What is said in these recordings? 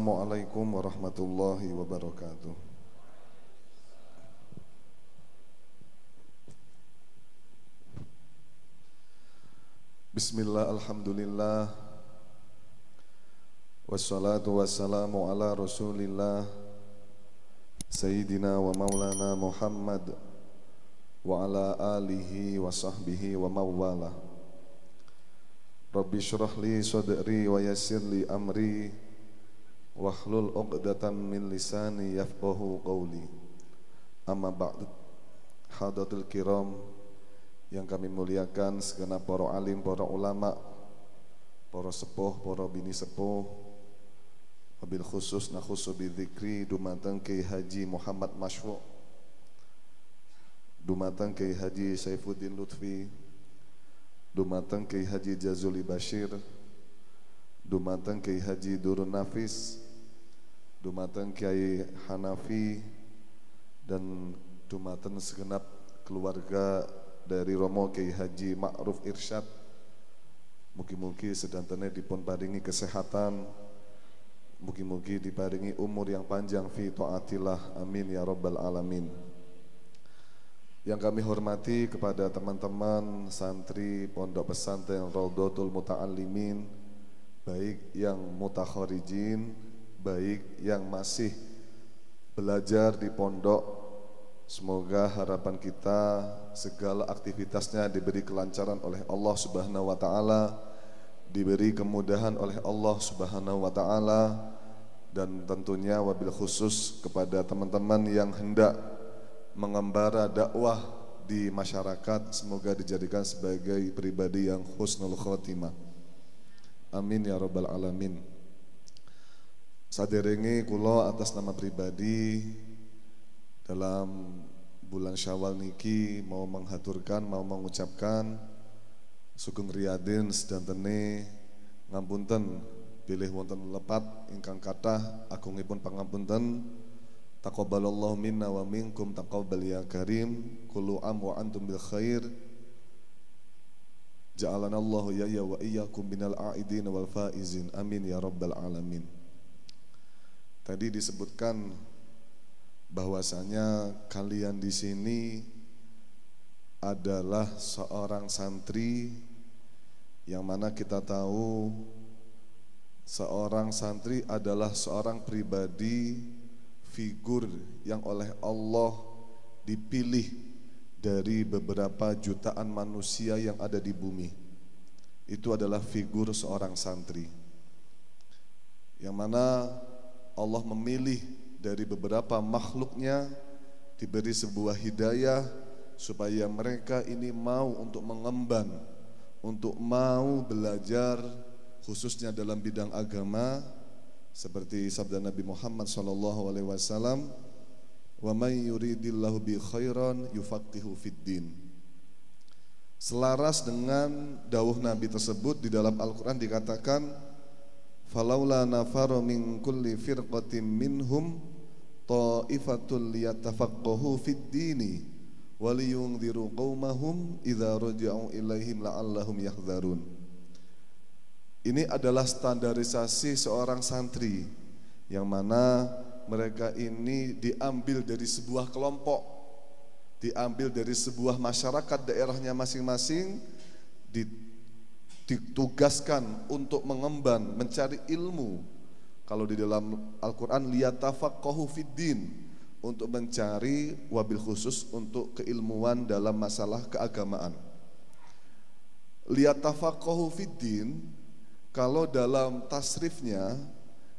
Assalamualaikum warahmatullahi wabarakatuh. Bismillah, alhamdulillah, wassalatu wassalamu ala rasulillah Sayyidina wa maulana Muhammad wa ala alihi wa sahbihi wa mawala. Rabbi syrah li sadri wa yassir li amri wahlul 'uqdatam min lisani yafqahu qawli. Amma ba'd. Hadatul kiram yang kami muliakan, segenap para alim, para ulama, para sepuh, para bini sepuh, wabil khusus nakhusu bidzikri dumateng Kiai Haji Muhammad Masyfu', dumateng Kiai Haji Saifuddin Lutfi, dumateng Kiai Haji Jazuli Bashir, dumateng Kiai Haji Durun Nafis, dumateng Kiai Hanafi, dan dumateng segenap keluarga dari Romo Kiai Haji Ma'ruf Irsyad. Mugi-mugi sedantene dipun paringi kesehatan, mugi-mugi diparingi umur yang panjang fi taatillah, amin ya rabbal alamin. Yang kami hormati kepada teman-teman santri Pondok Pesantren Raudhatul Muta'allimin, baik yang mutakharijin, baik yang masih belajar di pondok. Semoga harapan kita segala aktivitasnya diberi kelancaran oleh Allah Subhanahu wa taala, diberi kemudahan oleh Allah Subhanahu wa taala, dan tentunya wabil khusus kepada teman-teman yang hendak mengembara dakwah di masyarakat, semoga dijadikan sebagai pribadi yang husnul khotimah. Amin ya rabbal alamin. Saderenge kula atas nama pribadi dalam bulan Syawal niki mau menghaturkan, mau mengucapkan sugeng riyadin sedantene ngapunten bilih wonten lepat ingkang kathah agungipun pangapunten. Taqabbalallahu minna wa minkum taqabbal ya karim, kullu am wa antum bil khair, ja'alanallahu ya wa iyyakum minal a'idin wal faizin, amin ya rabbal alamin. Tadi disebutkan bahwasanya kalian di sini adalah seorang santri, yang mana kita tahu seorang santri adalah seorang pribadi, figur yang oleh Allah dipilih dari beberapa jutaan manusia yang ada di bumi. Itu adalah figur seorang santri, yang mana Allah memilih dari beberapa makhluknya, diberi sebuah hidayah supaya mereka ini mau untuk mengemban, untuk mau belajar khususnya dalam bidang agama, seperti sabda Nabi Muhammad SAW, wa may yuridillahu bi khairan yufaqihu fiddin. Selaras dengan dawuh Nabi tersebut, di dalam Al-Quran dikatakan, falaula nafaru min kulli firqatin minhum ta'ifatul liyatafaqahu fid dini waliyunziru qaumahum idza raja'u ilaihim la'allahum yahdharun. Ini adalah standarisasi seorang santri, yang mana mereka ini diambil dari sebuah kelompok, diambil dari sebuah masyarakat daerahnya masing-masing, ditugaskan untuk mengemban, mencari ilmu. Kalau di dalam Al-Quran liyatafaqahu fiddin, untuk mencari, wabil khusus untuk keilmuan dalam masalah keagamaan. Liyatafaqahu fiddin, kalau dalam tasrifnya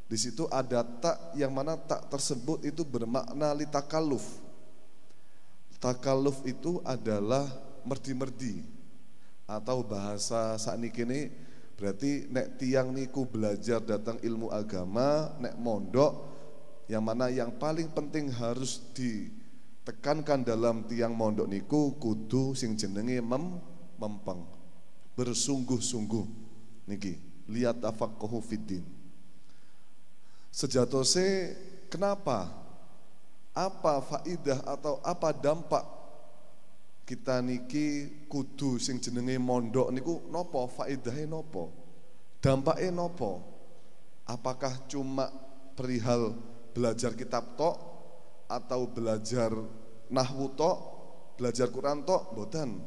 di situ ada tak, yang mana tak tersebut itu bermakna litakalluf. Takalluf itu adalah merdi-merdi, atau bahasa sakniki ini berarti nek tiang niku belajar datang ilmu agama, nek mondok, yang mana yang paling penting harus ditekankan dalam tiang mondok niku kudu sing jenenge mempeng, bersungguh-sungguh niki, lihat tafaqquhu fiddin. Sejatose kenapa? Apa faidah atau apa dampak kita niki kudu sing jenenge mondok niku nopo, faidahe nopo, dampake nopo? Apakah cuma perihal belajar kitab tok atau belajar nahwu tok, belajar Quran tok, boten.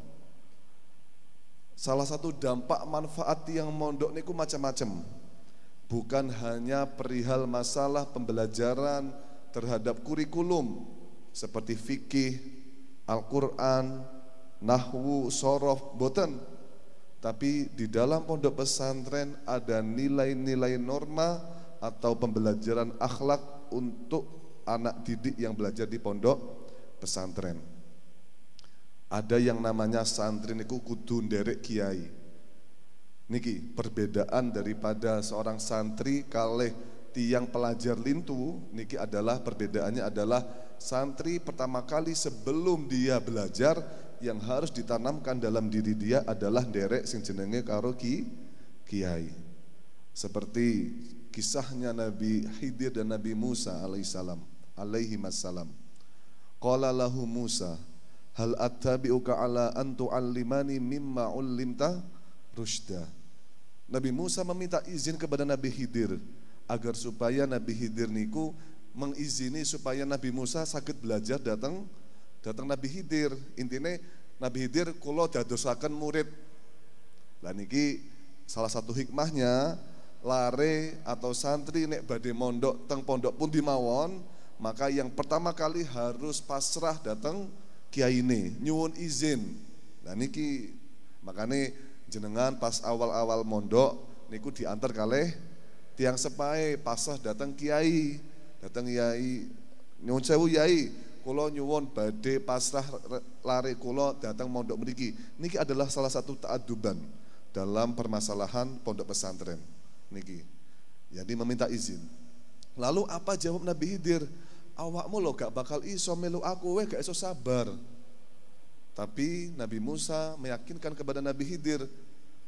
Salah satu dampak manfaat yang mondok niku macam-macam. Bukan hanya perihal masalah pembelajaran terhadap kurikulum seperti fikih, Al-Quran, nahwu, sorof, boten. Tapi di dalam pondok pesantren ada nilai-nilai norma atau pembelajaran akhlak untuk anak didik yang belajar di pondok pesantren. Ada yang namanya santri niku kudu nderek kiai. Niki perbedaan daripada seorang santri kalih tiang pelajar lintu. Niki adalah perbedaannya adalah santri pertama kali sebelum dia belajar yang harus ditanamkan dalam diri dia adalah nderek sing jenenge karo kiai. Seperti kisahnya Nabi Khidir dan Nabi Musa alaihi wassalam. Qala lahu Musa, hal attabi'uka ala an tu'allimani mimma 'ullimta rusyda. Nabi Musa meminta izin kepada Nabi Khidir agar supaya Nabi Khidir niku mengizini supaya Nabi Musa sakit belajar datang Nabi Khidir. Intine Nabi Khidir kula dadosaken murid. Lah niki salah satu hikmahnya, lare atau santri nek badhe mondok teng pondok pundi mawon, maka yang pertama kali harus pasrah datang kiyaine, nyuwun izin. Nah niki makane jenengan pas awal-awal mondok niku diantar kalih tiang sepahe pasrah datang kiai, nyuwun sewu yai, kula nyuwun badhe pasrah lare kula datang mondok mriki. Niki adalah salah satu ta'adduban dalam permasalahan pondok pesantren niki. Jadi meminta izin. Lalu apa jawab Nabi Khidir? Awakmu lo gak bakal iso melu aku, gak iso sabar. Tapi Nabi Musa meyakinkan kepada Nabi Khidir,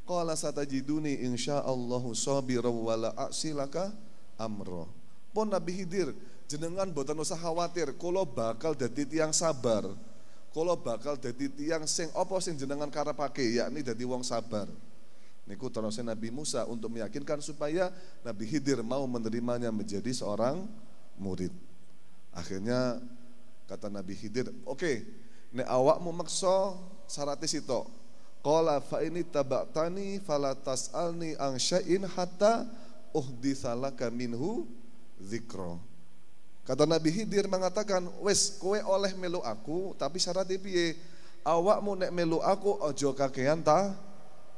qala satajiduni insyaallahu sabira wala a'silaka amro. Pun Nabi Khidir, jenengan boten usah khawatir, kula bakal dadi tiyang sabar. Kula bakal dadi tiyang sing apa sing jenengan karepake, yakni dadi wong sabar. Niku terusnya Nabi Musa untuk meyakinkan supaya Nabi Khidir mau menerimanya menjadi seorang murid. Akhirnya kata Nabi Khidir, oke, nek awakmu maksa syaratnya sitok. Qala fa ini taba'tani fala tas'alni an syai'in hatta uhditsalaka minhu dzikra. Kata Nabi Khidir mengatakan, wes kowe oleh melu aku, tapi syaratnya piye? Awakmu nek melu aku ojo kakean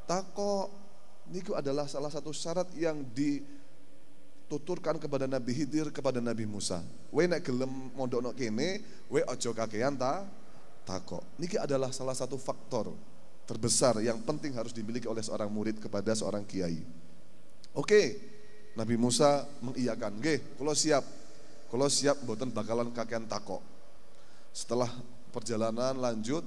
takok. Niku adalah salah satu syarat yang dituturkan kepada Nabi Khidir kepada Nabi Musa. We nek gelem mondokno kene, we ojo kakean takok. Niki adalah salah satu faktor terbesar yang penting harus dimiliki oleh seorang murid kepada seorang kiai. Oke, Nabi Musa mengiyakan. Nggih, kula siap mboten bakalan kakean takok. Setelah perjalanan lanjut,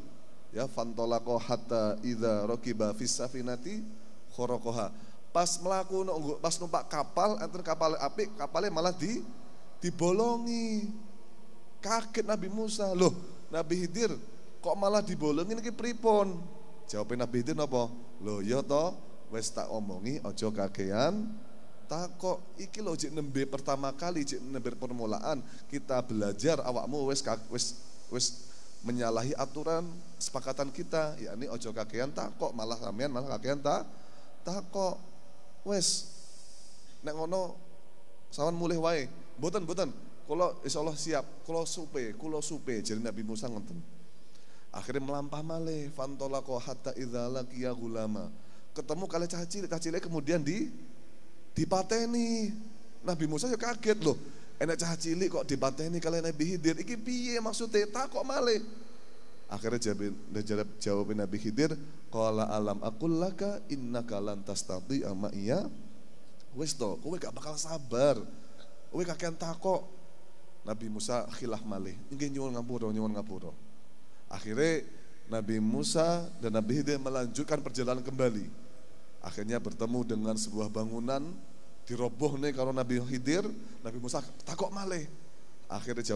ya fantolaqo hatta idza raqiba fis safinati khorokoha. Pas numpak kapal, enten kapal apik, kapalnya malah dibolongi. Kaget Nabi Musa, loh Nabi Khidir kok malah dibolongi niki pripun? Jawabnya Nabi Khidir napa? Loh ya toh, wis tak omongi aja kakean takok. Iki lho jek nembe pertama kali, jek nembe permulaan kita belajar awakmu wis menyalahi aturan sepakatan kita, yakni ojo kakean takok, malah sampean malah kakean takok. Wes nek ngono sawan mulih wae. Mboten kula insyaallah siap, kula supe jadi Nabi Musa ngoten. Akhirnya melampah malih fantolaqo hatta idza laqiya gulama. Ketemu kali cah cilik kemudian dipateni. Nabi Musa ya kaget loh. Enak cah cilik kok dipateni kali Nabi Khidir. Iki piye maksudnya? Takok malih. Akhirnya jawab Nabi Khidir, qala alam aqul laka innaka lan tastati'a ma iya. Wis to, kowe gak bakal sabar. Kowe kakean takok. Nabi Musa khilaf malih. Nggih nyuwun ngapura. Akhirnya Nabi Musa dan Nabi Khidir melanjutkan perjalanan kembali. Akhirnya bertemu dengan sebuah bangunan diroboh nih kalau Nabi Khidir. Nabi Musa takok malih. Akhirnya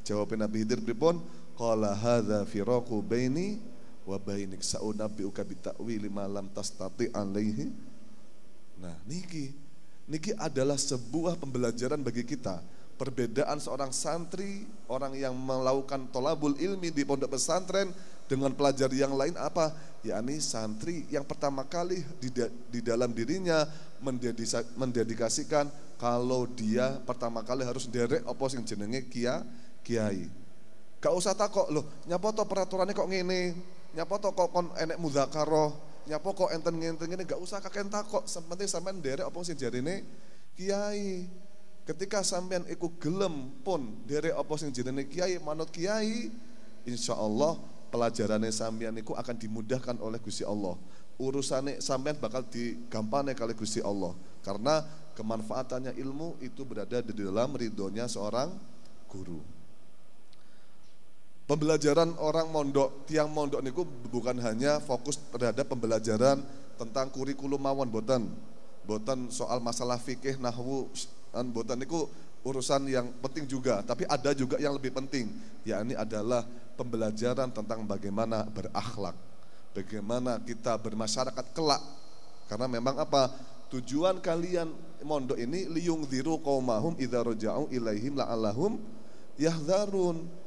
jawabin Nabi Khidir pripun? Qala hadza firaqu baini wa bainik sa'unabbi'uka bita'wili ma lam tastati' alaihi. Nah, niki Niki adalah sebuah pembelajaran bagi kita. Perbedaan seorang santri, orang yang melakukan tolabul ilmi di pondok pesantren dengan pelajar yang lain apa? Yakni santri yang pertama kali di dalam dirinya mendedikasikan kalau dia pertama kali harus derek apa sing jenenge kiai. Gak usah takok loh, nyapa to peraturannya kok ngene, nyapa to kok kon enek mudzakarah, nyapa kok enten ngene, gak usah kakek takok, penting sampean derek apa sing jarine kiai. Ketika sampean iku gelem pun derek apa sing jenenge kiai, manut kiai, insyaallah pelajarane sampean iku akan dimudahkan oleh Gusti Allah. Urusane sampean bakal digampane kali Gusti Allah. Karena kemanfaatannya ilmu itu berada di dalam ridhonya seorang guru. Pembelajaran orang mondok, tiang mondok niku bukan hanya fokus terhadap pembelajaran tentang kurikulum mawon, boten soal masalah fikih, nahwu, boten niku urusan yang penting juga, tapi ada juga yang lebih penting, yakni adalah pembelajaran tentang bagaimana berakhlak, bagaimana kita bermasyarakat kelak. Karena memang apa? Tujuan kalian mondok ini liyungdziru qaumahum idza raja'u ilaihim la'allahum yahdharun.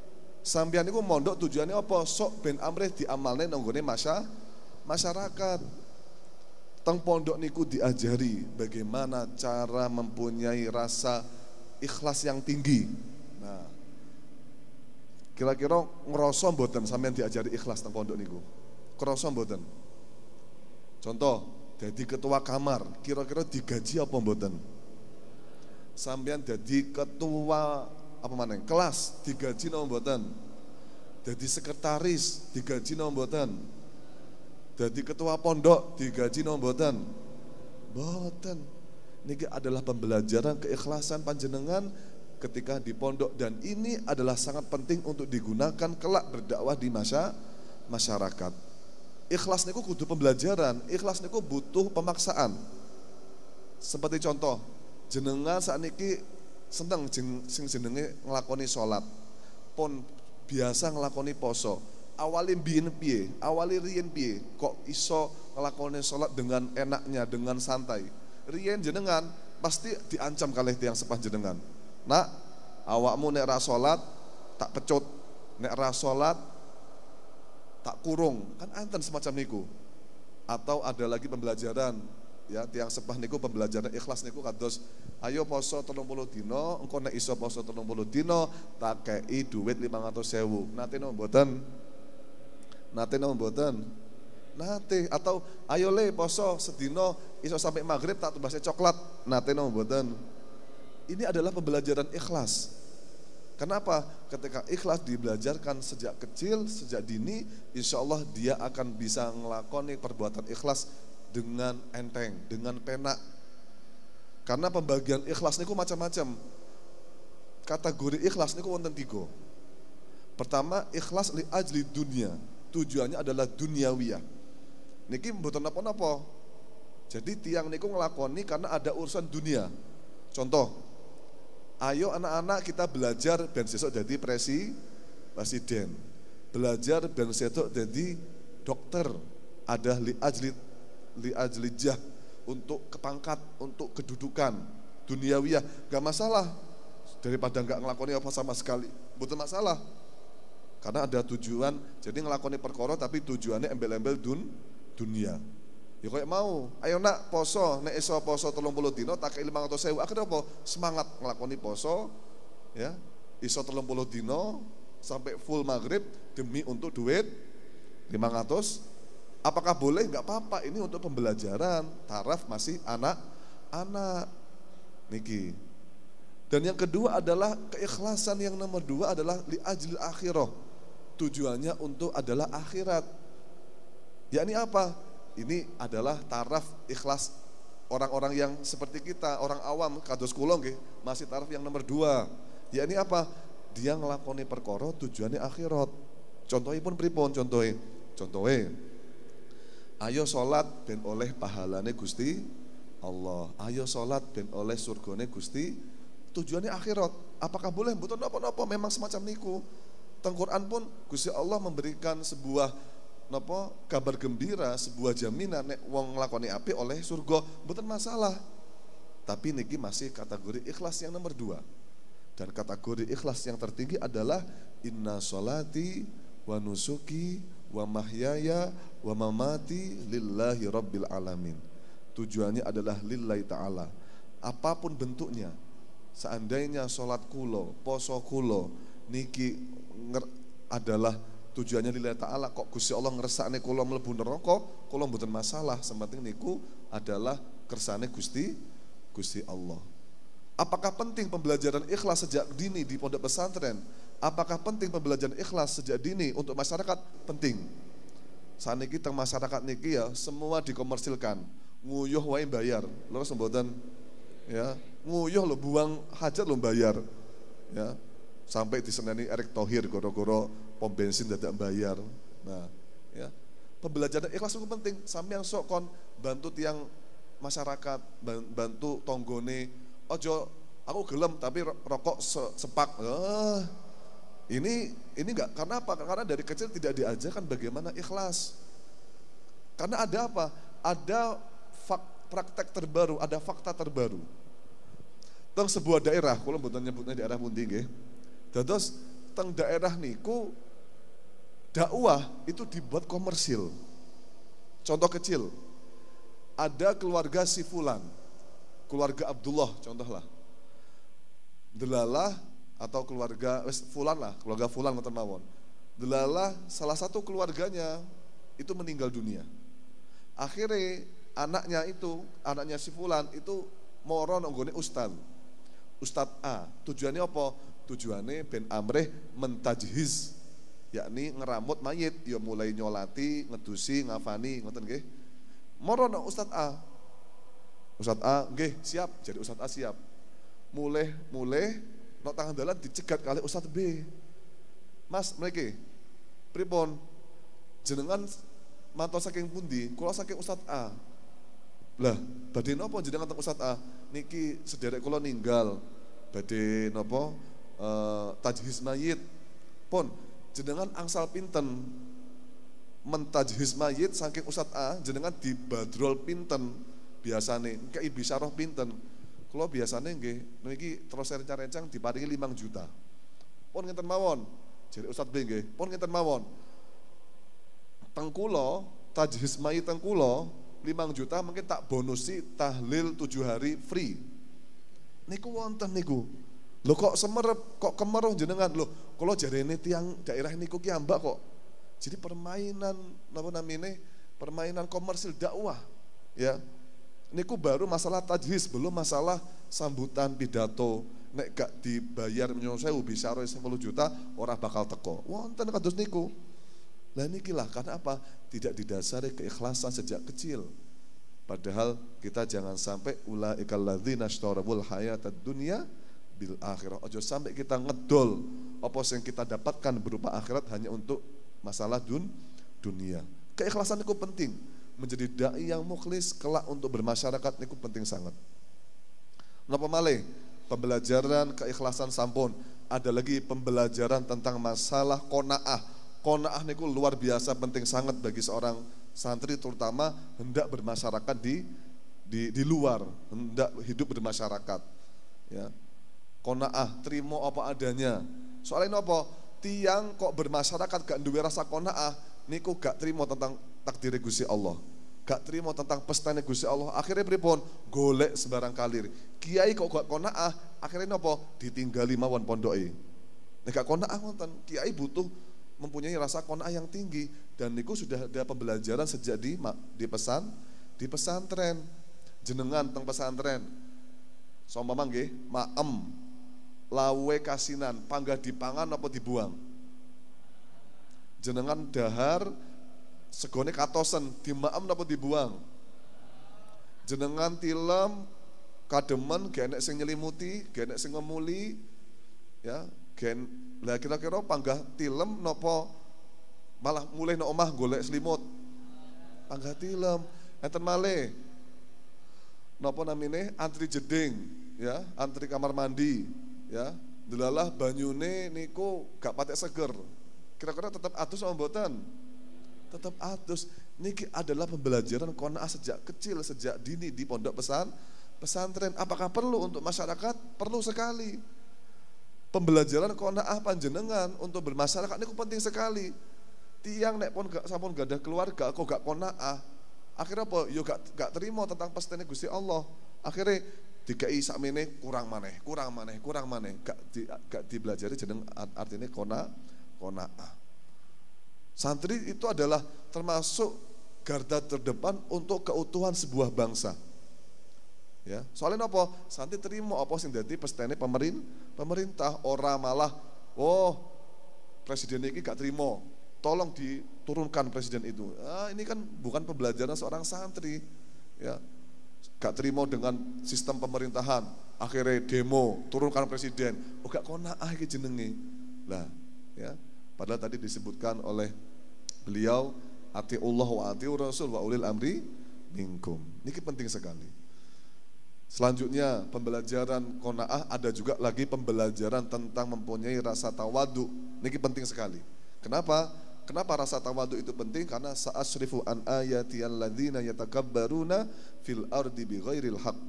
Sampeyan niku mondok tujuannya apa? Sok ben amrih diamalne nanggone masyarakat. Teng pondok niku diajari bagaimana cara mempunyai rasa ikhlas yang tinggi. Nah, kira-kira ngerasa mboten sampeyan diajari ikhlas teng pondok niku? Kerasa mboten? Contoh, jadi ketua kamar, kira-kira digaji apa mboten? Sampeyan jadi ketua apa maneh? Kelas digaji napa mboten? Jadi sekretaris digaji napa mboten? Jadi ketua pondok digaji napa mboten? Mboten. Niki adalah pembelajaran keikhlasan panjenengan ketika di pondok, dan ini adalah sangat penting untuk digunakan kelak berdakwah di masyarakat. Ikhlas niku kudu pembelajaran, ikhlas niku butuh pemaksaan. Seperti contoh, jenengan sakniki seneng sing jenenge nglakoni salat. Pon biasa nglakoni poso. Awali mbiyen piye? Awali riyen piye? Kok iso nglakoni salat dengan enaknya, dengan santai? Riyen jenengan pasti diancam kalih tiyang sepanjenengan. Nak, awakmu nek ra salat tak pecut, nek ra salat tak kurung. Kan enten semacam niku. Atau ada lagi pembelajaran, ya tiang sepah niku pembelajaran ikhlas niku kados ayo poso 30 dina, engko nek iso poso 30 dina tak kei duit 500.000. Nate napa mboten? Nate napa mboten? Nate. Atau ayo le poso sedina iso sampai maghrib tak tumbase coklat. Nate napa mboten? Ini adalah pembelajaran ikhlas. Kenapa? Ketika ikhlas dibelajarkan sejak kecil, sejak dini, insya Allah dia akan bisa ngelakoni perbuatan ikhlas dengan enteng, dengan penak. Karena pembagian ikhlas niku macam-macam. Kategori ikhlas niku wonten 3. Pertama, ikhlas li ajli dunia. Tujuannya adalah duniawiyah. Niki mboten napa-napa. Jadi tiang niku ngelakoni karena ada urusan dunia. Contoh, ayo anak-anak kita belajar ben sesuk jadi presiden. Belajar ben sesuk jadi dokter. Ada li ajli jah, untuk kepangkat, untuk kedudukan duniawiyah, gak masalah. Daripada gak ngelakoni apa sama sekali, bukan masalah. Karena ada tujuan, jadi ngelakoni perkara tapi tujuannya embel-embel dunia. Ya kayak mau, ayo nak poso, nek iso poso 30 dino tak 500.000. Akhirnya apa? Semangat ngelakoni poso, ya iso 30 dino sampai full maghrib demi untuk duit 500. Apakah boleh? Enggak apa-apa, ini untuk pembelajaran. Taraf masih anak-anak niki. Dan yang kedua adalah keikhlasan, yang nomor 2 adalah li ajlil akhirah. Tujuannya untuk adalah akhirat. Yakni apa? Ini adalah taraf ikhlas orang-orang yang seperti kita, orang awam kados kula nggih, masih taraf yang nomor 2. Yakni apa? Dia ngelakoni perkara tujuannya akhirat. Contohipun pripun? Contohe ayo sholat ben oleh pahalane Gusti Allah. Ayo sholat ben oleh surgane Gusti. Tujuannya akhirat. Apakah boleh? Mboten napa-napa, memang semacam niku. Teng Quran pun Gusti Allah memberikan sebuah napa kabar gembira, sebuah jaminan nek wong nglakoni apik oleh surga. Mboten masalah. Tapi niki masih kategori ikhlas yang nomor 2. Dan kategori ikhlas yang tertinggi adalah inna sholati wa nusuki wa mahyaya wa mamati lillahi rabbil alamin. Tujuannya adalah lillahi ta'ala. Apapun bentuknya, seandainya sholat kulo, poso kulo, niki adalah tujuannya lillahi ta'ala, kok Gusti Allah ngersakne kulo mlebu neraka, kulo mboten masalah, sementing niku adalah kersane Gusti Allah. Apakah penting pembelajaran ikhlas sejak dini di pondok pesantren? Apakah penting pembelajaran ikhlas sejak dini untuk masyarakat? Penting. Saat ini kita masyarakat niki ya semua dikomersilkan, nguyuh wae bayar, lho semboten ya, nguyuh lo buang hajat lo bayar, ya sampai diseneni Erick Thohir goro-goro pom bensin dadak bayar. Nah, ya pembelajaran ikhlas itu penting. Sampai yang sok kon bantu tiang masyarakat, bantu tonggone, ojo aku gelem tapi rokok sepak. Ini enggak, karena apa? Karena dari kecil tidak diajarkan bagaimana ikhlas. Karena ada apa? Ada praktek terbaru, ada fakta terbaru. Teng sebuah daerah, kalau mboten nyebutnya daerah pundi nggih. Dados teng daerah niku dakwah itu dibuat komersil. Contoh kecil. Ada keluarga si fulan, keluarga Abdullah contohlah. Delalah atau keluarga fulan lah, keluarga fulan ngoten mawon. Delalah salah satu keluarganya itu meninggal dunia. Akhirnya anaknya si fulan itu moro nonggone Ustad A. Tujuannya apa? Tujuannya ben amrih mentajhiz, yakni ngeramut mayit, ya mulai nyolati, ngedusi, ngafani, ngoten nggih. Moro nang Ustad A. Ustad A nggih siap, jadi Ustad A siap. Mulai nok tangan dalan dicegat kali Ustad B. Mas, mriki pripun? Jenengan mantu saking pundi? Kula saking Ustad A. Lah, badhe napa jenengan teng Ustad A? Niki sederek kula ninggal. Badhe napa tajhiz mayit. Pun jenengan angsal pinten mentajhiz mayit saking Ustad A, jenengan dibadrol pinten biasane? Kei bisaroh pinten? Kula biasane nggih niki terus rencang-rencang diparingi 5 juta. Pun ngenten mawon. Jare Ustad B nggih, pun ngenten mawon. Teng kula tajhiz mayit teng kula 5 juta mungkin tak bonusi tahlil 7 hari free. Niku wonten niku. Lho kok semerep, kok kemeruh jenengan? Lho, kula jarene tiyang daerah niku ki ambak kok. Jadi permainan napa namine? Permainan komersil dakwah. Ya. Niku baru masalah tajhiz, belum masalah sambutan pidato. Nek gak dibayar nyuwun sewu bisa 10 juta ora bakal teko. Wonten kados niku. Lah niki lah, karena apa? Tidak didasari keikhlasan sejak kecil. Padahal kita jangan sampai ulaikal ladzina ishtarawul hayatad dunya bil akhirah. Ojo sampai kita ngedol apa yang kita dapatkan berupa akhirat hanya untuk masalah dunia. Keikhlasan itu penting. Menjadi dai yang mukhlis kelak untuk bermasyarakat niku penting sangat. Napa malih? Pembelajaran keikhlasan sampun. Ada lagi pembelajaran tentang masalah qanaah. Qanaah niku luar biasa penting sangat bagi seorang santri, terutama hendak bermasyarakat di luar, hendak hidup bermasyarakat. Ya. Qanaah, terima apa adanya. Soalnya apa? Tiang kok bermasyarakat gak duwe rasa qanaah, niku gak terima tentang takdir Gusti Allah, gak terima tentang pestane Gusti Allah. Akhirnya pripun? Golek sembarang kalir. Kiai kok gak qanaah, akhirnya napa? Ditinggali mawon pondoke. Nek gak qanaah wonten, kiai butuh mempunyai rasa qanaah yang tinggi, dan niku sudah ada pembelajaran sejak di pesantren. Jenengan teng pesantren. Seumpama nggih, maem lawe kasinan, panggah dipangan apa dibuang? Jenengan dahar segone katosen, dimaem apa dibuang? Jenengan tilem kademen genek sing nyelimuti, genek sing ngemuli, ya, lah kira-kira panggah tilem napa malah mulai nang omah golek selimut? Panggah tilem. Enten malih napa namine antri jeding, ya, antri kamar mandi, ya. Delalah banyune niku gak patek seger. Kira-kira tetap atus apa mboten? Tetap atus. Niki adalah pembelajaran qanaah sejak kecil, sejak dini di pondok pesantren. Apakah perlu untuk masyarakat? Perlu sekali. Pembelajaran qanaah panjenengan untuk bermasyarakat ini penting sekali. Tiang nek pun sampun gak ada keluarga kok gak qanaah. Akhirnya apa? Yo gak terima tentang pestine Gusti Allah. Akhirnya dikai sakmene kurang maneh. Gak dibelajari jeneng artinya qanaah. Santri itu adalah termasuk garda terdepan untuk keutuhan sebuah bangsa. Ya, soalnya apa? Santri terima apa sing dadi pestene pemerintah, ora malah presiden ini gak terima. Tolong diturunkan presiden itu. Ini kan bukan pembelajaran seorang santri. Ya. Gak terima dengan sistem pemerintahan, akhirnya demo, turunkan presiden. Gak qanaah iki jenenge. Lah, ya. Padahal tadi disebutkan oleh beliau atiullah wa atiur rasul wa ulil amri minkum. Ini penting sekali. Selanjutnya pembelajaran qanaah, ada juga lagi pembelajaran tentang mempunyai rasa tawadu. Ini penting sekali. Kenapa? Kenapa rasa tawadu itu penting? Karena sa'asrifu an ayati alladzina yatakabbaruna fil ardi bighairil haqq.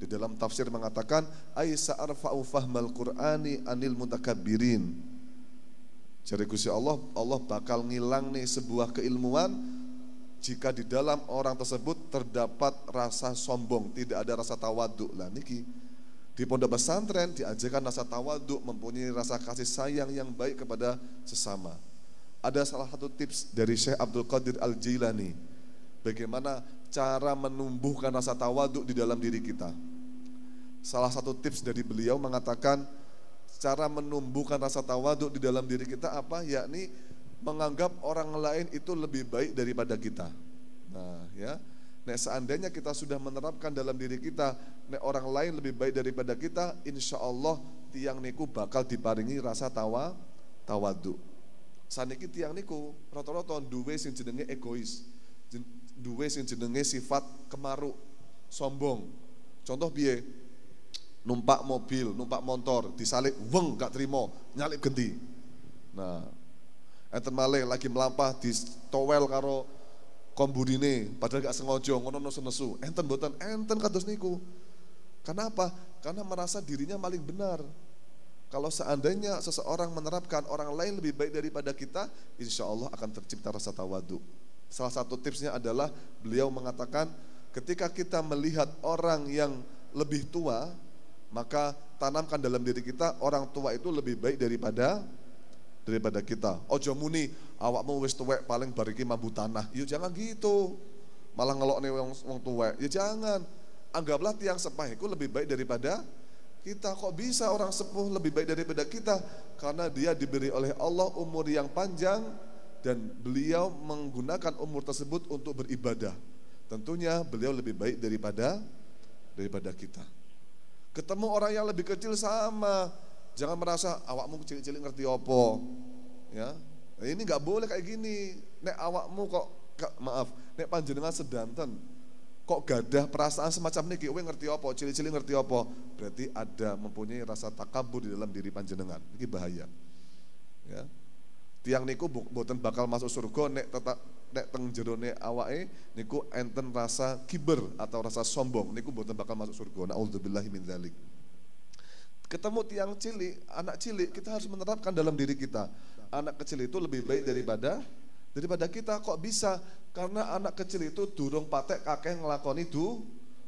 Di dalam tafsir mengatakan ay sa'arfa'u fahmal qur'ani anil mutakabbirin. Jadi Gusti Allah bakal ngilang nih sebuah keilmuan jika di dalam orang tersebut terdapat rasa sombong, tidak ada rasa tawaduk. Lah niki di pondok pesantren diajarkan rasa tawaduk, mempunyai rasa kasih sayang yang baik kepada sesama. Ada salah satu tips dari Syekh Abdul Qadir Al-Jilani, bagaimana cara menumbuhkan rasa tawaduk di dalam diri kita. Salah satu tips dari beliau mengatakan cara menumbuhkan rasa tawaduk di dalam diri kita apa? Yakni menganggap orang lain itu lebih baik daripada kita. Nah, ya. Nek seandainya kita sudah menerapkan dalam diri kita, nek orang lain lebih baik daripada kita, insya Allah tiang niku bakal diparingi rasa tawaduk. Saniki tiang niku rata-rata duwe sing jenenge egois, duwe sing jenenge sifat kemaruk, sombong. Contoh piye? Numpak mobil, numpak motor, disalip weng gak terima, nyalip genti. Nah, enten malih lagi melampah di towel karo kombudine, padahal gak sengaja ngono nesu-nesu. Enten mboten, enten kados niku. Kenapa? Karena merasa dirinya paling benar. Kalau seandainya seseorang menerapkan orang lain lebih baik daripada kita, insya Allah akan tercipta rasa tawaduk. Salah satu tipsnya adalah beliau mengatakan ketika kita melihat orang yang lebih tua, maka tanamkan dalam diri kita orang tua itu lebih baik daripada kita. Ojo muni awakmu wis tuwek paling bariki mambu tanah. Ya jangan gitu. Malah ngelokne wong tuwek. Ya jangan. Anggaplah tiang sepahiku lebih baik daripada kita. Kok bisa orang sepuh lebih baik daripada kita? Karena dia diberi oleh Allah umur yang panjang dan beliau menggunakan umur tersebut untuk beribadah. Tentunya beliau lebih baik daripada kita. Ketemu orang yang lebih kecil sama, jangan merasa awakmu kecil-kecil ngerti apa. Ya. Ini enggak boleh kayak gini. Nek awakmu kok nek panjenengan sedanten kok gadah perasaan semacam niki, kowe ngerti apa, cili-cili ngerti apa, berarti ada mempunyai rasa takabur di dalam diri panjenengan. Ini bahaya. Ya. Tiang niku mboten bakal masuk surga nek teng jerone awake niku enten rasa kiber atau rasa sombong, niku mboten bakal masuk surga. Nauzubillahi min dzalik. Ketemu tiang cilik, anak cilik, kita harus menerapkan dalam diri kita. Anak kecil itu lebih baik daripada kita. Kok bisa? Karena anak kecil itu durung patek kakek ngelakoni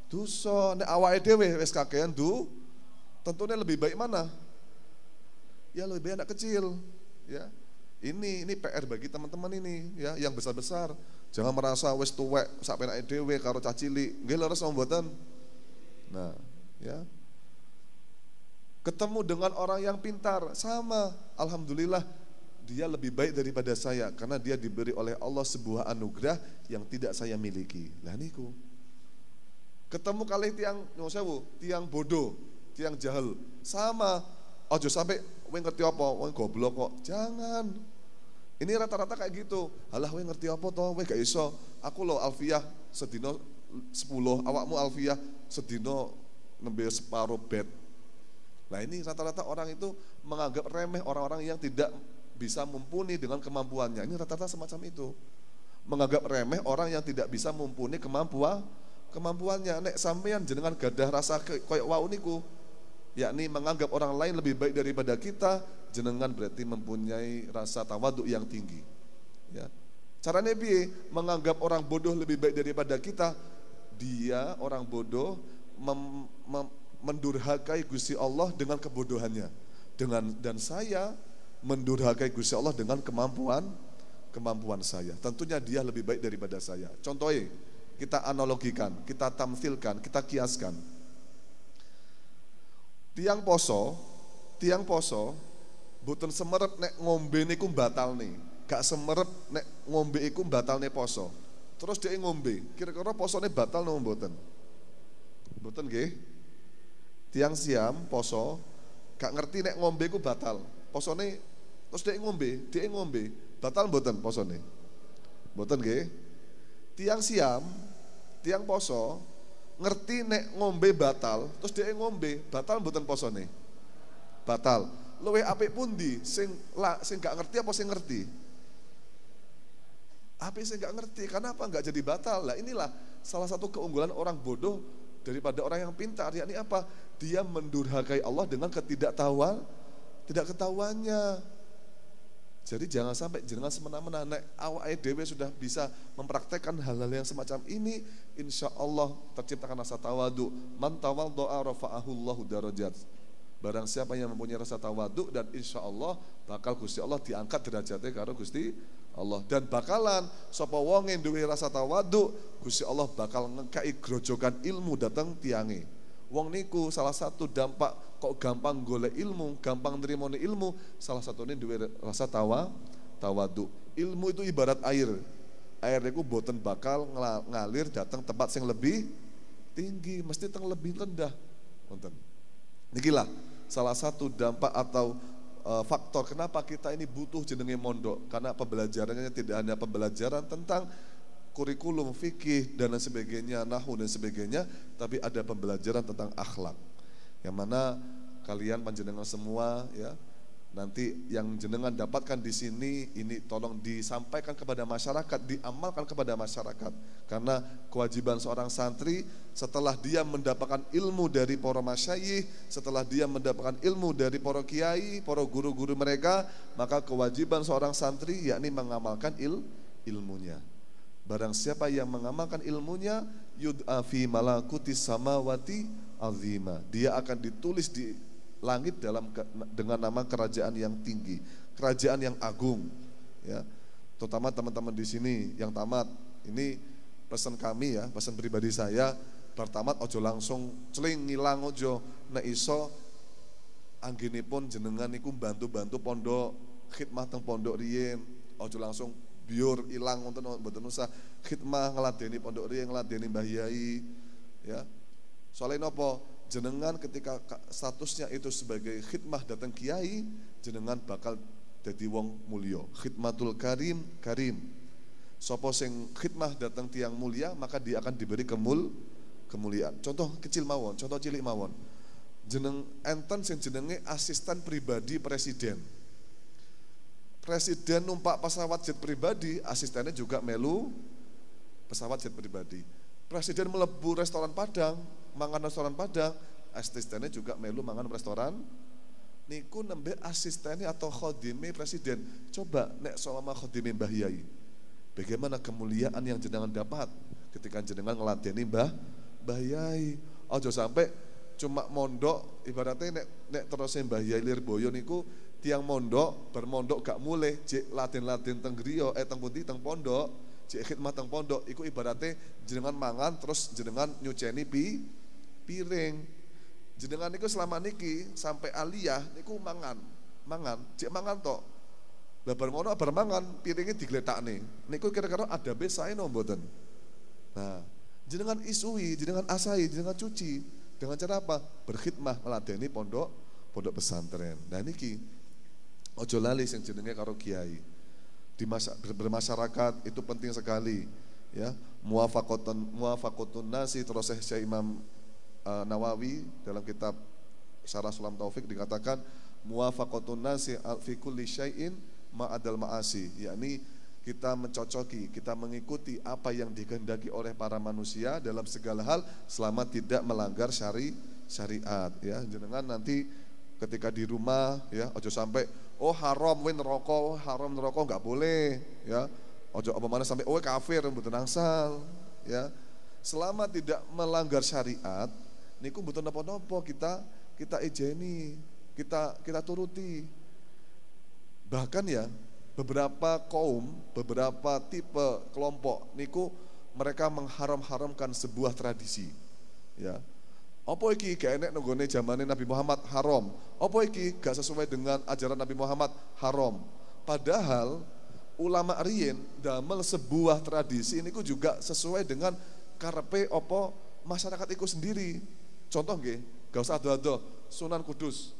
dosa. Nek awake dhewe wis kakean tentunya lebih baik mana? Ya lebih baik anak kecil. Ya. Ini PR bagi teman-teman ini ya, yang besar-besar. Jangan merasa wis tuwek sak penake dhewe karo cah cilik. Nggih leres mboten. Nah, ya. Ketemu dengan orang yang pintar, sama. Alhamdulillah dia lebih baik daripada saya karena dia diberi oleh Allah sebuah anugerah yang tidak saya miliki. Lah niku. Ketemu kali tiang bodoh, tiang jahil, sama. Ojo sampai kowe ngerti apa, kowe goblok kok. Jangan. Ini rata-rata kayak gitu. Halah kowe ngerti apa to, kowe gak iso. Aku lo alfiyah sedino 10, awakmu alfiyah sedino nembe separuh bed. Nah ini rata-rata orang itu menganggap remeh orang-orang yang tidak bisa mumpuni dengan kemampuannya. Ini rata-rata semacam itu. Menganggap remeh orang yang tidak bisa mumpuni kemampuannya. kemampuannya. Nek sampean jenengan gadah rasa koyo wau niku, yakni menganggap orang lain lebih baik daripada kita, jenengan berarti mempunyai rasa tawaduk yang tinggi. Ya. Caranya piye? Menganggap orang bodoh lebih baik daripada kita, dia orang bodoh mendurhakai Gusti Allah dengan kebodohannya. Dan saya mendurhakai Gusti Allah dengan kemampuan saya. Tentunya dia lebih baik daripada saya. Contohnya, kita analogikan, kita tamthilkan, kita kiaskan. Tiang poso, boten semerep nek ngombe niku batalne. Gak semerep nek ngombe iku batalne poso. Terus dia ngombe, kira-kira posone batal napa mboten? Mboten nggih. Tiang siam poso, gak ngerti nek ngombe iku batal. Posone terus dia ngombe, batal mboten posone? Mboten nggih. Tiang siam, tiang poso, ngerti nek ngombe batal, terus dia ngombe, batal mboten posone? Batal. Luwih apik pundi? Sing gak ngerti apa sing ngerti? Apik sing gak ngerti. Kenapa gak jadi batal? Lah inilah salah satu keunggulan orang bodoh daripada orang yang pintar. Yakni apa? Dia mendurhakai Allah dengan ketahuannya. Jadi jangan sampai jenengan semena-mena nek awake dhewe sudah bisa mempraktekkan hal-hal yang semacam ini, insya Allah terciptakan rasa tawadu. Man tawaddo'a rafa'ahu Allahu darajat. Barang siapa yang mempunyai rasa tawadu, dan insya Allah bakal Gusti Allah diangkat derajatnya karo Gusti Allah. Dan bakalan sapa wong duwe rasa tawadu, Gusti Allah bakal ngekei grojogan ilmu datang tiange. Wong niku salah satu dampak kok gampang golek ilmu, gampang nerimone ilmu, salah satunya duwe rasa tawadu. Ilmu itu ibarat air. Air niku boten bakal ngalir datang tempat yang lebih tinggi, mesti teng lebih rendah. Wonten. Nikilah salah satu dampak atau faktor kenapa kita ini butuh jenenge mondok, karena pembelajarannya tidak hanya pembelajaran tentang kurikulum fikih dan sebagainya, nahwu dan sebagainya, tapi ada pembelajaran tentang akhlak. Yang mana kalian panjenengan semua ya, nanti yang jenengan dapatkan di sini ini tolong disampaikan kepada masyarakat, diamalkan kepada masyarakat. Karena kewajiban seorang santri setelah dia mendapatkan ilmu dari para masyayikh, setelah dia mendapatkan ilmu dari para kiai, para guru-guru mereka, maka kewajiban seorang santri yakni mengamalkan ilmunya. Barang siapa yang mengamalkan ilmunya, yud'a fi malakutis samawati azima. Dia akan ditulis di langit dengan nama kerajaan yang tinggi, kerajaan yang agung. Ya, terutama teman-teman di sini yang tamat. Ini pesan kami ya, pesan pribadi saya. Bertamat ojo langsung celing ngilang ojo. Nek iso anggenipun jenengan niku bantu-bantu pondok, khidmah teng pondok riyin. Ojo langsung biur ilang wonten mboten usah khidmah ngladeni pondok riyen, ngladeni Mbah Yai ya. Soalnya napa? Jenengan ketika statusnya itu sebagai khidmah datang kiai, jenengan bakal dadi wong mulya. Khidmatul karim. Sapa sing khidmah datang tiang mulia, maka dia akan diberi kemuliaan. Contoh kecil mawon, contoh cilik mawon. Enten sing jenenge asisten pribadi presiden. Presiden numpak pesawat jet pribadi, asistennya juga melu pesawat jet pribadi. Presiden melebu restoran Padang, mangan restoran Padang, asistennya juga melu mangan restoran. Niku nembe asistennya atau khodime presiden. Coba nek sama khodime Mbah Yai, bagaimana kemuliaan yang jenengan dapat ketika jenengan ngeladeni Mbah Yai. Ojo sampai cuma mondok, ibaratnya nek terusnya Mbah Yai Lirboyo niku tiang mondok, bermondok gak mulai, cek latin teng griya, teng pundi teng pondok, cek khidmah teng pondok, iku ibaratnya jenengan mangan terus jenengan nyuceni piring. Jenengan niku selama niki sampai aliyah niku mangan, cek mangan tok. Lah bar ngono bar mangan piringnya digletakne. Niku kira-kira ada besae no mboten? Nah, jenengan isui, jenengan asai, jenengan cuci dengan cara apa? Berkhidmah meladeni pondok pesantren. Nah niki ojo lali sing jenenge karo kiai. Bermasyarakat itu penting sekali ya. Muwafaqatun nasi, terus Syekh Imam Nawawi dalam kitab Syarah Sulam Taufik dikatakan muwafaqatun nasi fi kulli syai'in ma'adal ma'asi, yakni kita mencocoki, kita mengikuti apa yang dikehendaki oleh para manusia dalam segala hal selama tidak melanggar syariat ya. Jenengan nanti ketika di rumah ya ojo sampai haram neraka nggak boleh ya. Ojo apa mana sampai kafir mboten angsal ya. Selama tidak melanggar syariat niku mboten napa-napa, kita ejeni, kita turuti. Bahkan ya beberapa kaum, beberapa tipe kelompok niku mereka mengharam-haramkan sebuah tradisi. Ya. Apa iki gak enek nenggone zamane Nabi Muhammad haram. Apa iki gak sesuai dengan ajaran Nabi Muhammad haram. Padahal ulama riyen damel sebuah tradisi niku juga sesuai dengan karepe apa masyarakat iku sendiri. Contoh nggih, gak usah ado-ado, Sunan Kudus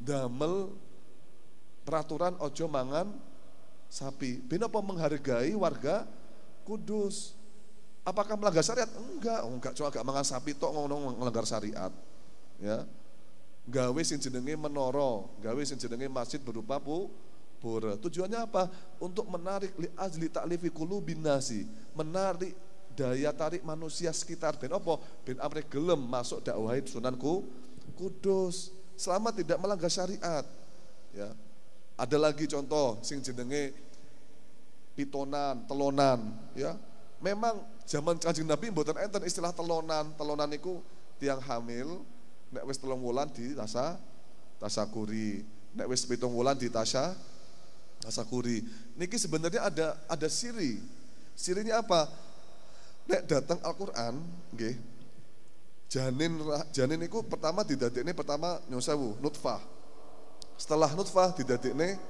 damel peraturan ojo mangan sapi. Ben apa menghargai warga Kudus. Apakah melanggar syariat? Enggak cuma agak mangan sapi tok ngono melanggar syariat. Ya. Gawe sing jenenge menara, gawe sing jenenge masjid berupa pura. Tujuannya apa? Untuk menarik li ajli ta'lifi qulubin nasi, menarik daya tarik manusia sekitar. Ben apa? Ben amrih gelem masuk dakwah Sunan Kudus selama tidak melanggar syariat. Ya. Ada lagi contoh sing jenenge pitonan, telonan, ya. Memang zaman Kanjeng Nabi mboten enten istilah telonan. Telonan niku tiang hamil nek wis 3 wulan di tasakuri, nek wis 7 wulan di tasakuri. Niki sebenarnya ada siri. Sirinya apa? Nek datang Al-Qur'an nggih. Janin niku pertama didadekne pertama nyun sewu nutfah. Setelah nutfah didadekne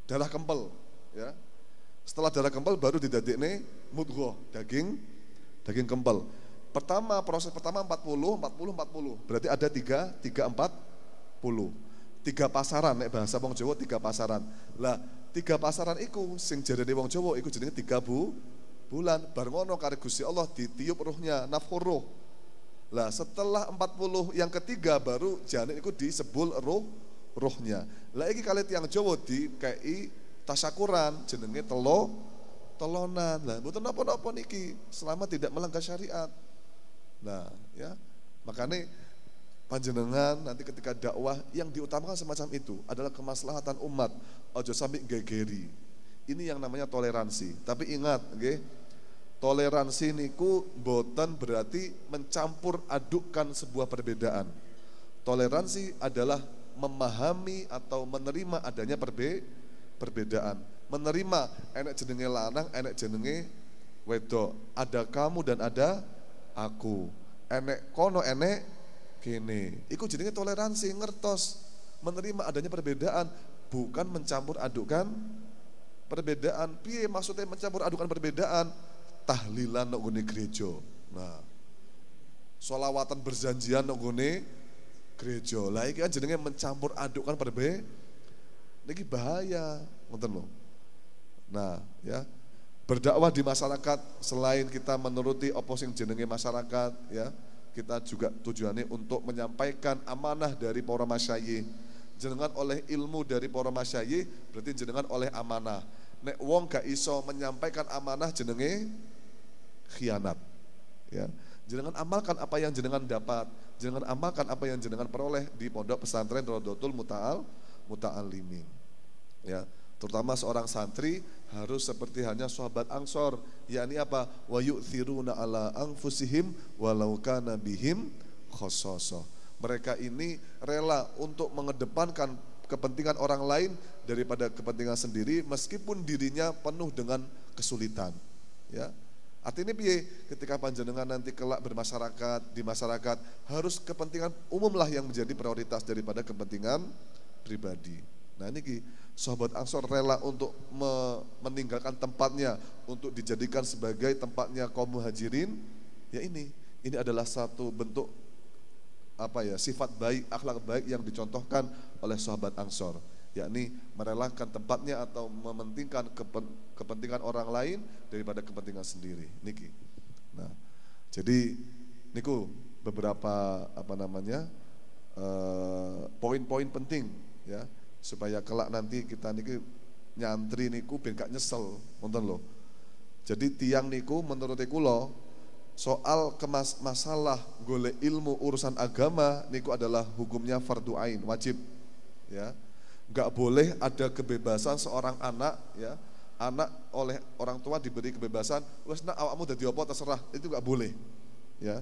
darah kempel, ya. Setelah darah kempel baru didadekne mudghah, daging kempel. Proses pertama 40. Berarti ada 3 40. 3 pasaran nek bahasa wong Jawa 3 pasaran. Lah 3 pasaran iku sing jarane wong Jawa iku jenenge 3 bulan. Bar ngono karo Gusti Allah ditiup ruhnya, nafkhur ruh. Lah setelah 40 yang ketiga baru janin itu disebul ruhnya. Lah iki kali tiang Jawa dikei tasyakuran jenenge telonan. Lah mboten napa-napa niki selama tidak melanggar syariat. Nah, ya. Makanya panjenengan nanti ketika dakwah yang diutamakan semacam itu adalah kemaslahatan umat. Ojo sampai gegeri. Ini yang namanya toleransi. Tapi ingat, nggih, toleransi niku boten berarti mencampur adukkan sebuah perbedaan. Toleransi adalah memahami atau menerima adanya perbedaan. Menerima enek jenenge lanang, enek jenenge wedok. Ada kamu dan ada aku. Enek kono, enek kene. Iku jenenge toleransi, ngertos. Menerima adanya perbedaan, bukan mencampur adukkan perbedaan. Piye maksudnya mencampur adukkan perbedaan? Tahlilan nang gone gereja. Nah, sholawatan berjanjian nang gone gereja. Lah iki kan jenenge mencampur adukkan perbedaan. Niki bahaya, ngoten lho. Nah, ya. Berdakwah di masyarakat selain kita menuruti apa sing jenenge masyarakat, ya. Kita juga tujuannya untuk menyampaikan amanah dari para masyayikh. Jenengan oleh ilmu dari para masyayikh, berarti jenengan oleh amanah. Nek wong gak iso menyampaikan amanah jenenge khianat, ya. Jenengan amalkan apa yang jenengan dapat, jenengan amalkan apa yang jenengan peroleh di pondok pesantren Rodotul Muta'alimin, ya. Terutama seorang santri harus seperti hanya sahabat Ansor, yakni apa? Wa yu'thiruna ala anfusihim walau kana bihim khososoh. Mereka ini rela untuk mengedepankan kepentingan orang lain daripada kepentingan sendiri meskipun dirinya penuh dengan kesulitan, ya. Artinya piye? Ketika panjenengan nanti kelak bermasyarakat, di masyarakat harus kepentingan umumlah yang menjadi prioritas daripada kepentingan pribadi. Nah ini sahabat Ansor rela untuk meninggalkan tempatnya untuk dijadikan sebagai tempatnya kaum muhajirin. Ya ini adalah satu bentuk apa ya, sifat baik, akhlak baik yang dicontohkan oleh sahabat Ansor, yakni merelakan tempatnya atau mementingkan kepentingan orang lain daripada kepentingan sendiri. Niki. Nah, jadi niku beberapa poin-poin penting, ya, supaya kelak nanti kita niki nyantri niku ben gak nyesel, ngoten lho. Jadi tiang niku menurut kula soal masalah golek ilmu urusan agama niku adalah hukumnya fardu ain, wajib ya. Enggak boleh ada kebebasan seorang anak ya, anak oleh orang tua diberi kebebasan, wes nak awakmu dadi apa terserah, itu enggak boleh ya.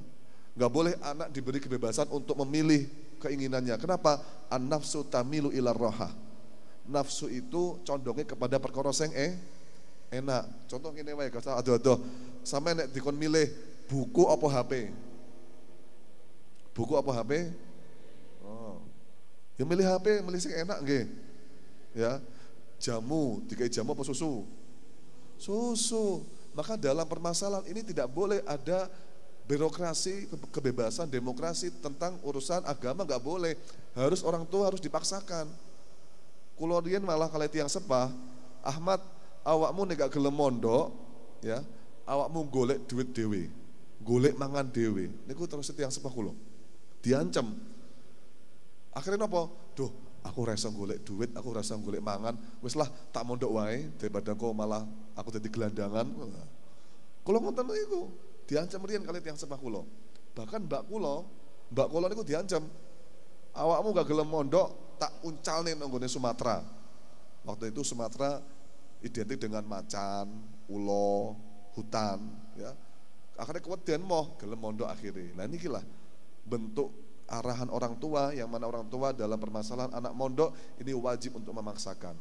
Enggak boleh anak diberi kebebasan untuk memilih keinginannya. Kenapa? An-nafsu tamilu ilar roha. Nafsu itu condongnya kepada perkara sing enak. Contoh ngene wae, aduh-aduh sampe nek dikon milih buku apa HP? Buku apa HP? Oh. Ya milih HP, milih sing enak nggih. Ya. Jamu, dikai jamu apa susu? Susu. Maka dalam permasalahan ini tidak boleh ada birokrasi, kebebasan, demokrasi tentang urusan agama, nggak boleh. Harus orang tua harus dipaksakan. Kulo riyen malah kali tiyang sepah, Ahmad, awakmu nek gak gelem mondok, ya, awakmu golek duit dhewe. Golek mangan dhewe. Niku terus tiyang sepah kulo. Diancam. Akhirnya napa? Duh, aku ora iso golek duit, aku ora iso golek mangan. Wis lah tak mondok wae daripada kok malah aku dadi gelandangan. Kulo ngoten niku. Diancam riyen kali tiyang sepah kulo. Bahkan mbak kulo niku diancam. Awakmu gak gelem mondok, tak uncalne nang nggone Sumatera. Waktu itu Sumatera identik dengan macan, ulo, hutan, ya. Akhirnya kewedian moh gelem mondok akhirnya. Nah niki lah bentuk arahan orang tua, yang mana orang tua dalam permasalahan anak mondok ini wajib untuk memaksakan.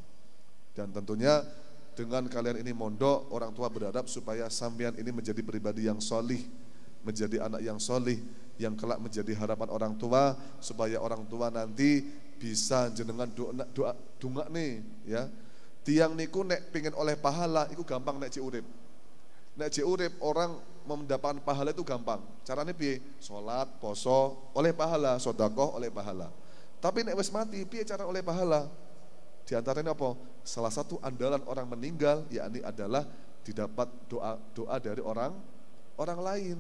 Dan tentunya dengan kalian ini mondok, orang tua berharap supaya sampean ini menjadi pribadi yang solih, menjadi anak yang solih, yang kelak menjadi harapan orang tua, supaya orang tua nanti bisa jenengan doa nih ya. Tiang niku nek pingin oleh pahala itu gampang nek urip. Nek urip orang mendapatkan pahala itu gampang. Caranya piye? Salat, poso oleh pahala, sedekah oleh pahala. Tapi nek wis mati piye cara oleh pahala? Di antaranya apa? Salah satu andalan orang meninggal yakni adalah didapat doa dari orang lain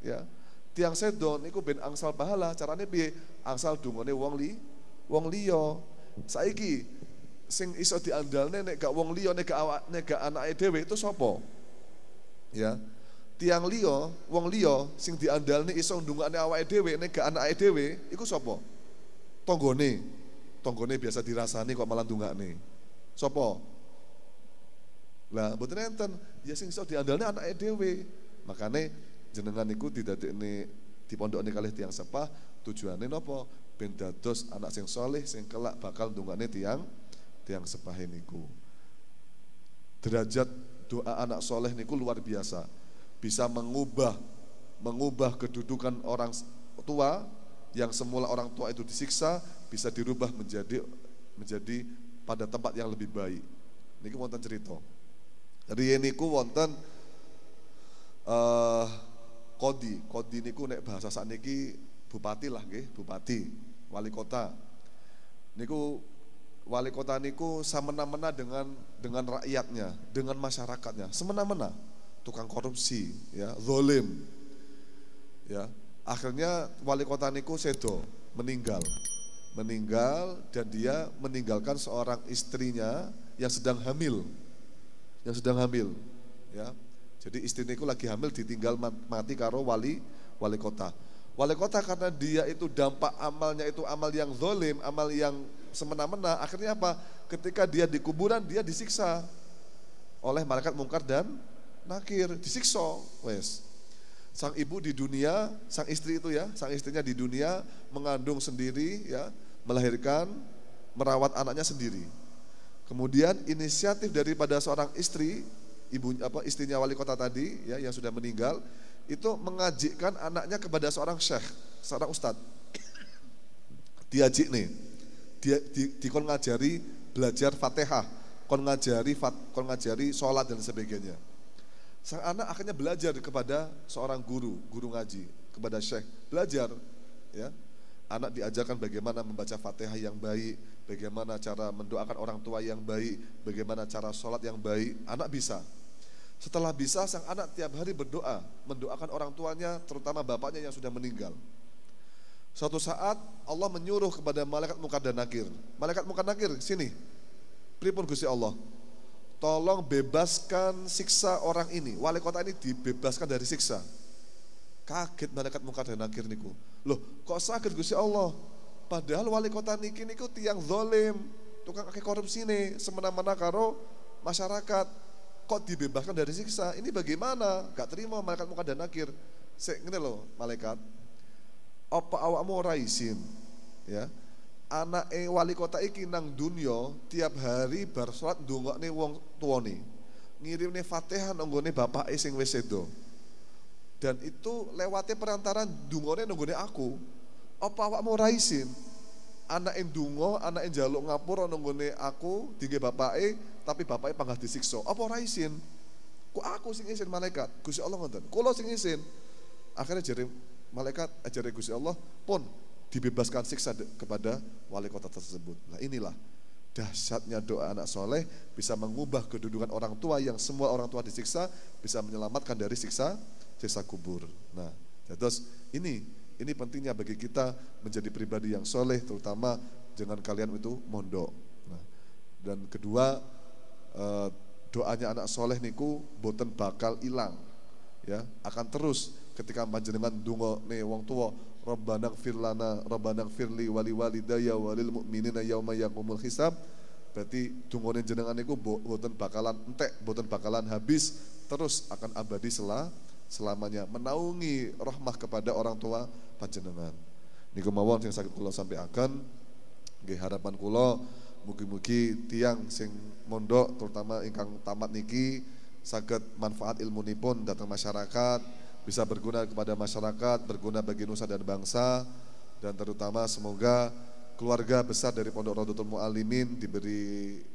ya. Tiang sedo niku ben angsal pahala, carane piye? Angsal dungane wong liya. Saiki sing iso diandalne nek gak wong liya, nek gak anake dhewe itu sapa? Ya. Tiang liya, wong liya sing diandalne iso ndungakne awake dhewe nek gak anake dhewe iku sapa? Tonggone biasa dirasani kok malah ndungakne. Sapa? Lah mboten enten, ya sing iso diandalne anake dhewe. Makane jenengan niku didadekne dipondokne kalih tiyang sepah, tujuane napa? Ben dados anak sing saleh sing kelak bakal ndongakne tiyang sepah niku. Derajat doa anak saleh niku luar biasa. Bisa mengubah kedudukan orang tua yang semula orang tua itu disiksa, bisa dirubah menjadi pada tempat yang lebih baik. Niki wonten cerita. Riyen niku wonten Kodi niku nek bahasa sakniki bupati lah nggih, bupati, wali kota. Niku wali kota niku semena-mena dengan rakyatnya, dengan masyarakatnya, semena-mena. Tukang korupsi, ya, zalim. Ya, akhirnya wali kota niku sedo, meninggal dan dia meninggalkan seorang istrinya yang sedang hamil. Ya. Jadi istri niku lagi hamil ditinggal mati karo wali kota. Wali kota karena dia itu dampak amalnya itu amal yang zalim, amal yang semena-mena, akhirnya apa? Ketika dia di kuburan dia disiksa oleh malaikat mungkar dan nakir, disiksa, wes. Sang ibu di dunia, sang istri itu ya, sang istrinya di dunia mengandung sendiri ya, melahirkan, merawat anaknya sendiri. Kemudian inisiatif daripada seorang istri, istrinya wali kota tadi ya yang sudah meninggal itu mengajikan anaknya kepada seorang syekh, seorang ustadz. Diajik nih, dikon ngajari belajar Fatihah, kon ngajari sholat dan sebagainya. Sang anak akhirnya belajar kepada seorang guru ngaji, kepada syekh, belajar ya. Anak diajarkan bagaimana membaca Fatihah yang baik, bagaimana cara mendoakan orang tua yang baik, bagaimana cara sholat yang baik, anak bisa. Setelah bisa, sang anak tiap hari berdoa, mendoakan orang tuanya, terutama bapaknya yang sudah meninggal. Suatu saat Allah menyuruh kepada malaikat mungkar dan nakir. Malaikat mungkar nakir, sini. Pripun Gusti Allah? tolong bebaskan siksa orang ini. Wali kota ini dibebaskan dari siksa. Kaget malaikat Munkar dan Nakir niku. Loh, kok sakit Gusti Allah? Padahal wali kota niki niku tiang zalim, tukang akeh korupsi nih, semena-mena karo masyarakat. Kok dibebaskan dari siksa? Ini bagaimana? Gak terima malaikat Munkar dan Nakir. Sik ngene lho, malaikat. Apa awakmu ora izin? Ya. Anake wali kota iki nang dunya tiap hari bar salat ndongakne wong tuane. Ngirimne Fatihah nang nggone bapake sing wis sedo. Dan itu lewate perantaran dungane nang nggone aku. Apa awakmu ora izin? Anake ndonga, anake njaluk ngapura nang nggone aku dingge bapake, tapi bapake panggah disiksa. Apa ora izin? Kok aku sing izin malaikat? Gusti Allah ngoten. Kula sing izin. Akhirnya jare malaikat ajare Gusti Allah pun dibebaskan siksa kepada wali kota tersebut. Nah inilah dahsyatnya doa anak soleh bisa mengubah kedudukan orang tua yang semua orang tua disiksa, bisa menyelamatkan dari siksa kubur. Nah, terus ini pentingnya bagi kita menjadi pribadi yang soleh, terutama jangan kalian itu mondok. Nah, dan kedua doanya anak soleh niku boten bakal hilang, ya akan terus ketika panjenengan donga ne wong tua. Rabbana ighfir lana, Rabbana ighfirli wali walidayya walil mu'minina yauma yaqumul hisab. Berarti dungane jenengan niku boten bakalan entek, boten bakalan habis, terus akan abadi selamanya menaungi rahmah kepada orang tua panjenengan. Niku mawon sing saged kula sampaikan. Nggih harapan kula mugi-mugi tiang sing mondok terutama ingkang tamat niki saged manfaat ilmunipun dhateng masyarakat, bisa berguna kepada masyarakat, berguna bagi nusa dan bangsa, dan terutama semoga keluarga besar dari Pondok Rodotul Mu'allimin diberi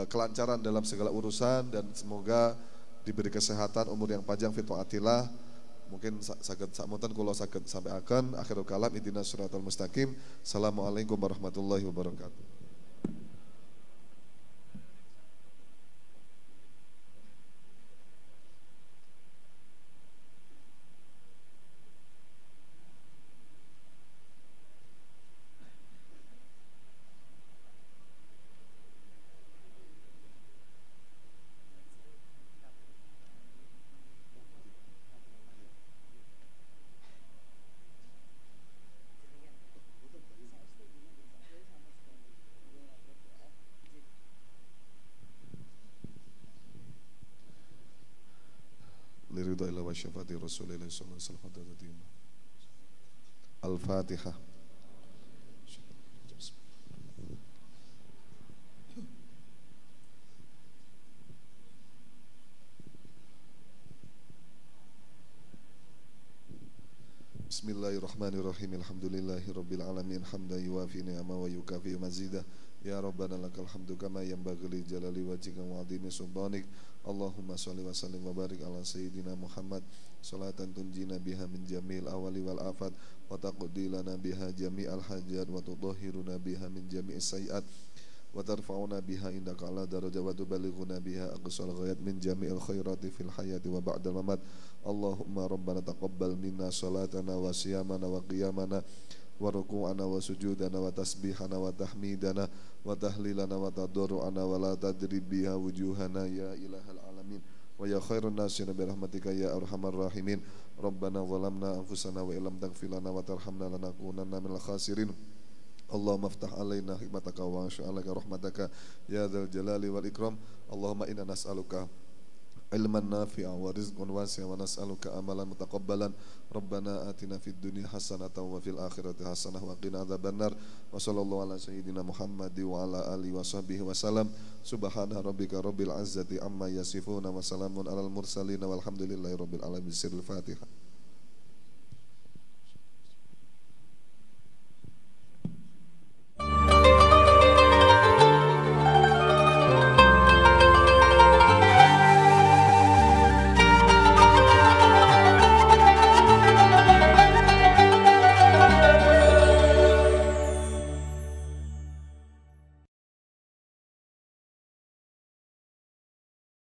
kelancaran dalam segala urusan, dan semoga diberi kesehatan, umur yang panjang, fi taatillah. Mungkin saged sakmonten kula saged sampai akan akhirul kalam ihdinas siratal mustaqim. Assalamualaikum warahmatullahi wabarakatuh. Liridha ila wa syafati Rasulillah sallallahu alaihi wasallam. Al-Fatihah. Bismillahirrahmanirrahim. Alhamdulillahi rabbil alamin hamdan yuwafi ni'ama wa yukafi mazidah. Ya Rabbana lakal hamdu kama yanbaghi li jalali wajhika wa 'azimi sultanik. Allahumma shalli wa sallim wa barik ala sayyidina Muhammad salatan tunjina biha min jamil awali wal afat wa taqdi lana biha jami'al hajat wa tudahhiruna biha min jami'is sayiat wa tarfa'una biha indaka ala darajat wa tuballighuna biha aqsal ghayat min jami'il khairati fil hayati wa ba'dal mamat. Allahumma rabbana taqabbal minna salatana wa siyamana wa qiyamana wa ruku'ana wa sujudana wa tasbihana wa tahmidana wa tahlilana wa tadarru'ana wa la tadrib biha wujuhana ya ilahal alamin wa ya khairun nasina bi rahmatika ya arhamar rahimin. Rabbana zalamna anfusana wa illam taghfir lana wa tarhamna lanakunanna minal khasirin. Allahumma aftah alaina hikmataka wa ansha'alaka rahmataka ya dzal jalali wal ikram. Allahumma inna nas'aluka ilman nafi'a wa rizqan wasi'a wa nas'aluka amalan mutaqabbalan. Rabbana atina fid dunya hasanatan wa fil akhirati hasanah wa qina adzabannar. Wa sallallahu ala sayyidina Muhammad wa ala alihi wa sahbihi wa salam. Subhana rabbika rabbil izzati amma yasifun wa salamun alal mursalin walhamdulillahi rabbil alamin. Sirrul Fatihah.